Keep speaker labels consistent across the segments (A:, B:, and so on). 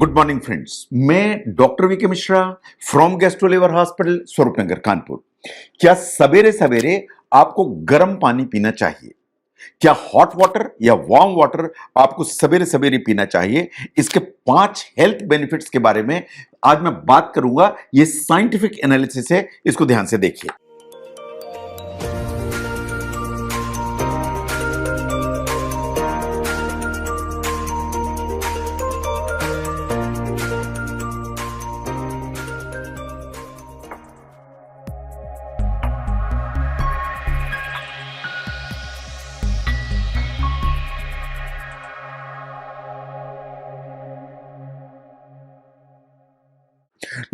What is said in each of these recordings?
A: Good morning friends, मैं doctor VK Mishra from gastroliver hospital Swaroopnagar Kanpur. क्या सवेरे सवेरे आपको गर्म पानी पीना चाहिए? क्या हॉट वाटर या वार्म वाटर आपको सवेरे सवेरे पीना चाहिए? इसके 5 हेल्थ बेनिफिट्स के बारे में आज मैं बात करूंगा। ये साइंटिफिक एनालिसिस है, इसको ध्यान से देखिए।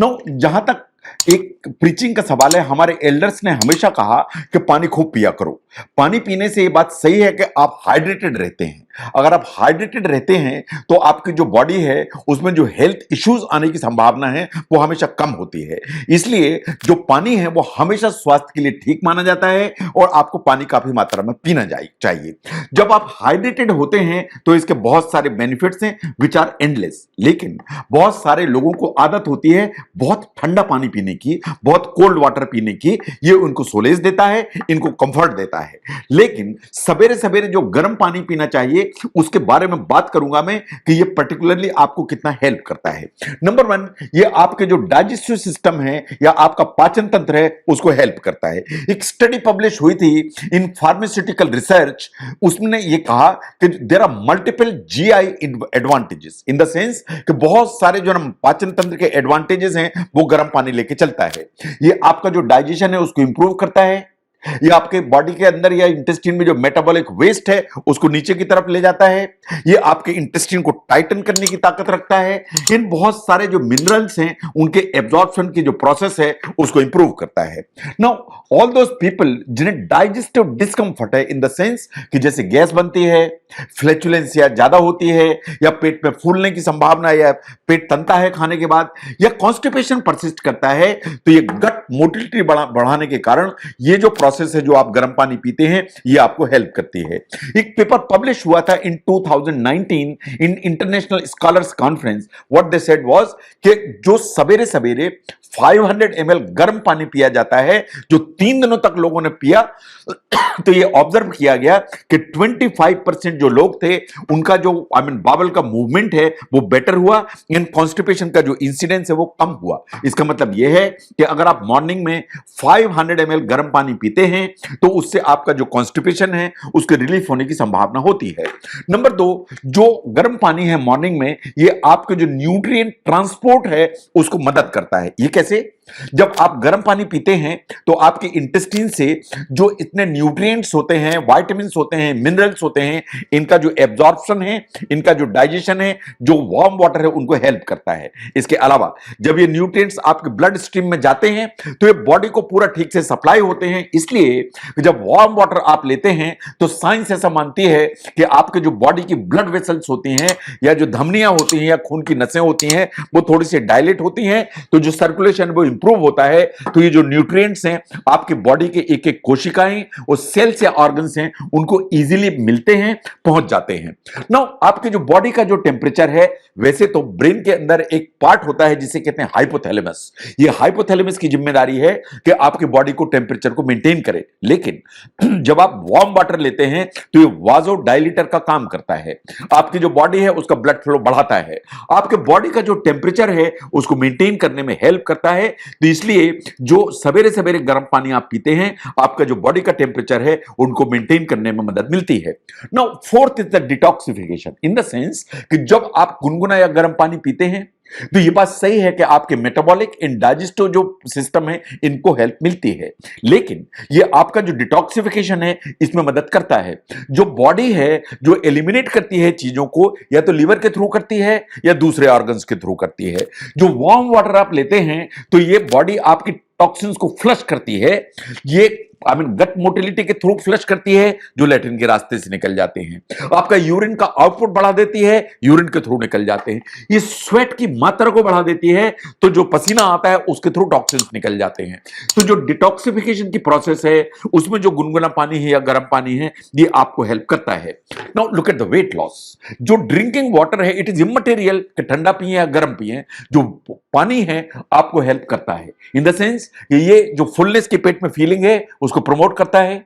A: नो, जहां तक एक प्रीचिंग का सवाल है, हमारे एल्डर्स ने हमेशा कहा कि पानी खूब पिया करो। पानी पीने से ये बात सही है कि आप हाइड्रेटेड रहते हैं। अगर आप हाइड्रेटेड रहते हैं तो आपकी जो बॉडी है उसमें जो हेल्थ इश्यूज आने की संभावना है वो हमेशा कम होती है। इसलिए जो पानी है वो हमेशा स्वास्थ्य के लिए ठीक माना जाता है और आपको पानी काफी मात्रा में पीना चाहिए। जब आप हाइड्रेटेड होते हैं तो इसके बहुत सारे बेनिफिट्स हैं विच आर एंडलेस। लेकिन बहुत सारे लोगों को आदत होती है बहुत ठंडा पानी पीने की, बहुत कोल्ड वाटर पीने की। ये उनको सोलेज देता है, इनको कंफर्ट देता है। लेकिन सवेरे सवेरे जो गर्म पानी पीना चाहिए उसके बारे में बात करूंगा मैं कि ये पर्टिकुलरली आपको कितना हेल्प करता है। नंबर 1, ये आपके जो डाइजेस्टिव सिस्टम है या आपका पाचन तंत्र है उसको हेल्प करता है। एक स्टडी पब्लिश हुई थी इन फार्मास्यूटिकल रिसर्च, उसने ये कहा कि there are multiple GI advantages in the sense कि बहुत सारे जो पाचन तंत्र के एडवांटेजेस हैं वो गर्म पानी लेके चलता है। ये आपका जो डाइजेशन है उसको इंप्रूव करता है, ये आपके बॉडी के अंदर या इंटेस्टाइन में जो मेटाबॉलिक वेस्ट है उसको नीचे की तरफ ले जाता है, ये आपके इंटेस्टाइन को टाइटन करने की ताकत रखता है। इन बहुत सारे जो मिनरल्स हैं उनके एब्जॉर्प्शन की जो प्रोसेस है उसको इंप्रूव करता है। नाउ ऑल दोस पीपल जिन्हें डाइजेस्टिव डिस्कंफर्ट है इन द सेंस कि जैसे गैस बनती है, फ्लैचुलेंसिया ज्यादा होती है, या पेट में फूलने की संभावना, या पेट तनता है खाने के बाद, या कॉन्स्टिपेशन परसिस्ट करता है, तो ये गट मोटिलिटी बढ़ाने के कारण ये जो प्रोसेस है जो आप गर्म पानी पीते हैं ये आपको हेल्प करती है। एक पेपर पब्लिश हुआ था इन 2019 in international scholars conference. What they said was कि जो सवेरे सवेरे 500 ml गर्म पानी पिया जाता है, जो 3 दिनों तक लोगों ने पिया, तो ये ऑब्जर्व किया गया कि 25% जो लोग थे उनका जो बावल का मूवमेंट है वो बेटर हुआ, इन कॉन्स्टिपेशन का जो इंसिडेंस है वो कम हुआ। इसका मतलब यह है कि अगर आप मॉर्निंग में 500 ml गर्म पानी पीते हैं तो उससे आपका जो कॉन्स्टिपेशन है उसके रिलीफ होने की संभावना होती है। नंबर 2, जो गर्म पानी है मॉर्निंग में, ये आपके जो न्यूट्रिएंट ट्रांसपोर्ट है उसको मदद करता है। ये कैसे? जब आप गर्म पानी पीते हैं तो आपके इंटेस्टाइन से जो इतने न्यूट्रिएंट्स होते हैं, विटामिन्स होते हैं, मिनरल्स होते हैं, इनका जो एब्जॉर्प्शन है, इनका जो डाइजेशन है, जो वार्म वाटर है उनको हेल्प करता है। इसके अलावा जब ये न्यूट्रिएंट्स आपके ब्लड स्ट्रीम में जाते हैं तो ये बॉडी को पूरा ठीक से सप्लाई होते हैं। इसलिए जब वार्म वाटर आप लेते हैं तो साइंस ऐसा मानती है कि आपके जो बॉडी की ब्लड वेसल्स होती हैं या जो धमनियां होती हैं या खून की नसें होती हैं वो थोड़ी सी डायलेट होती हैं, तो जो सर्कुलेशन वो इंप्रूव होता है। तो ये जो न्यूट्रिएंट्स हैं आपके बॉडी के एक एक कोशिकाएं और सेल्स या ऑर्गन्स हैं उनको इजीली मिलते हैं, पहुंच जाते हैं। नाउ आपके जो बॉडी का जो टेम्परेचर है, वैसे तो ब्रेन के अंदर एक पार्ट होता है जिसे कहते हैं हाइपोथैलेमस। ये हाइपोथैलेमस की जिम्मेदारी है कि आपके बॉडी को टेम्परेचर को मेंटेन करे। लेकिन जब आप वार्म वाटर लेते हैं तो ये वाज़ोडाइलेटर का काम करता है, आपकी जो बॉडी है उसका ब्लड फ्लो बढ़ाता है, आपके बॉडी का जो टेम्परेचर है उसको मेंटेन करने में हेल्प करता है। तो इसलिए जो सवेरे सवेरे गर्म पानी आप पीते हैं, आपका जो बॉडी का टेम्परेचर है उनको मेंटेन करने में मदद मिलती है। Now 4th is the detoxification in the sense कि जब आप गुनगुना या गर्म पानी पीते हैं तो ये बात सही है कि आपके मेटाबॉलिक एंड डाइजेस्टिव जो सिस्टम है इनको हेल्प मिलती है। लेकिन ये आपका जो डिटॉक्सिफिकेशन है इसमें मदद करता है। जो बॉडी है जो एलिमिनेट करती है चीजों को, या तो लीवर के थ्रू करती है या दूसरे ऑर्गन्स के थ्रू करती है। जो वार्म वाटर आप लेते हैं तो ये बॉडी आपकी टॉक्सिन्स को फ्लश करती है। ये आई मीन गट मोटिलिटी के थ्रू फ्लश करती है, जो लैट्रिन के रास्ते से निकल जाते हैं। आपका यूरिन का आउटपुट बढ़ा देती है, यूरिन के थ्रू निकल जाते हैं। ये स्वेट की मात्रा को बढ़ा देती है, तो जो पसीना आता है उसके थ्रू टॉक्सिन्स निकल जाते हैं। तो जो डिटॉक्सिफिकेशन की प्रोसेस है उसमें जो गुनगुना पानी है या गर्म पानी है ये आपको हेल्प करता है। Now look at the weight loss. जो ड्रिंकिंग वाटर है इट इज इमटेरियल, कि ठंडा पिए या गर्म पिए, जो पानी है आपको हेल्प करता है इन द सेंस कि ये जो फुलनेस के पेट में फीलिंग है उसको प्रमोट करता है,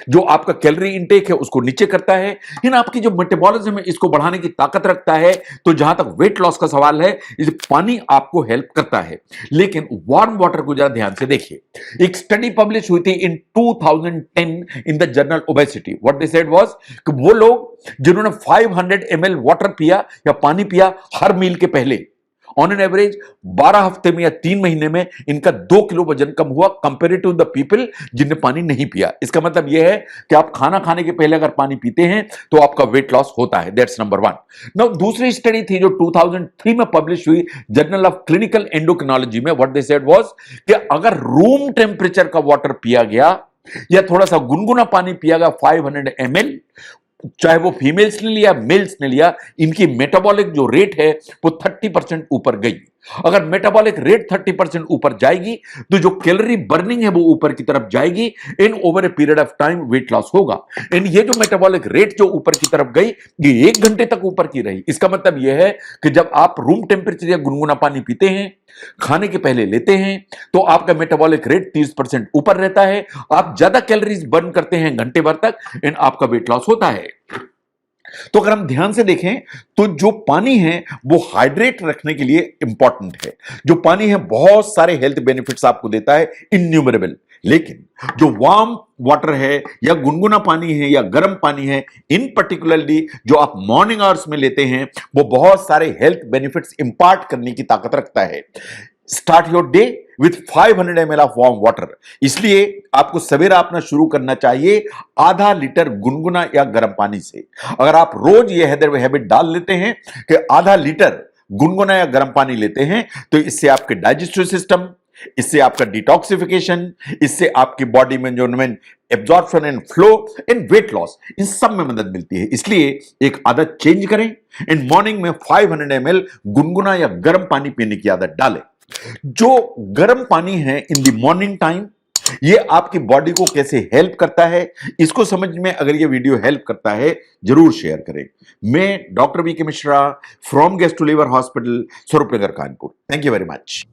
A: जो आपका कैलोरी इंटेक है उसको नीचे करता है, इन आपकी जो मेटाबॉलिज्म है इसको बढ़ाने की ताकत रखता है। तो जहां तक वेट लॉस का सवाल है, इस पानी आपको हेल्प करता है। लेकिन वार्म वाटर को जरा ध्यान से देखिए। एक स्टडी पब्लिश हुई थी इन 2010 in the journal obesity. What they said was कि वो लोग जिन्होंने 500 ml वाटर पिया या पानी पिया हर मील के पहले, ऑन एन एवरेज 12 हफ्ते में या 3 महीने में इनका 2 किलो वजन कम हुआ कंपेरेटिव द पीपल जिनने पानी नहीं पिया। इसका मतलब यह है कि आप खाना खाने के पहले अगर पानी पीते हैं तो आपका वेट लॉस होता है। That's number 1। नाउ दूसरी स्टडी थी जो 2003 में पब्लिश हुई जर्नल ऑफ क्लिनिकल एंडोक्रिनोलॉजी में। व्हाट दे सेड वाज कि अगर रूम टेम्परेचर का वाटर पिया गया या थोड़ा सा गुनगुना पानी पिया गया 500 ml, चाहे वो फीमेल्स ने लिया मेल्स ने लिया, इनकी मेटाबॉलिक जो रेट है वो 30% ऊपर गई। अगर मेटाबॉलिक रेट 30% ऊपर जाएगी तो जो कैलोरी बर्निंग है वो ऊपर की तरफ जाएगी। इन over a period of time weight loss होगा। इन ये जो मेटाबॉलिक रेट जो ऊपर की तरफ गई ये 1 घंटे तक ऊपर की रही। इसका मतलब यह है कि जब आप रूम टेम्परेचर या गुनगुना पानी पीते हैं, खाने के पहले लेते हैं, तो आपका मेटाबॉलिक रेट 30% ऊपर रहता है। आप ज्यादा कैलोरीज बर्न करते हैं घंटे भर तक, इन आपका वेट लॉस होता है। तो अगर हम ध्यान से देखें तो जो पानी है वो हाइड्रेट रखने के लिए इंपॉर्टेंट है। जो पानी है बहुत सारे हेल्थ बेनिफिट्स आपको देता है, इन्यूमरेबल। लेकिन जो वार्म वाटर है या गुनगुना पानी है या गर्म पानी है, इन पर्टिकुलरली जो आप मॉर्निंग आवर्स में लेते हैं, वो बहुत सारे हेल्थ बेनिफिट्स इंपार्ट करने की ताकत रखता है। Start your day with 500 ml of warm water. इसलिए आपको सवेरा अपना शुरू करना चाहिए आधा लीटर गुनगुना या गर्म पानी से। अगर आप रोज ये हैबिट डाल लेते हैं कि आधा लीटर गुनगुना या गर्म पानी लेते हैं, तो इससे आपके डाइजेस्टिव सिस्टम, इससे आपका डिटॉक्सिफिकेशन, इससे आपकी बॉडी में जो absorption and flow and weight loss, इन सब में मदद मिलती है। इसलिए एक आदत चेंज करें, इन मॉर्निंग में 500 ml गुनगुना या गर्म पानी पीने की आदत डालें। जो गर्म पानी है इन द मॉर्निंग टाइम, ये आपकी बॉडी को कैसे हेल्प करता है, इसको समझ में अगर ये वीडियो हेल्प करता है जरूर शेयर करें। मैं doctor V K Mishra from gastro liver hospital, Swaroopnagar, Kanpur. Thank you very much.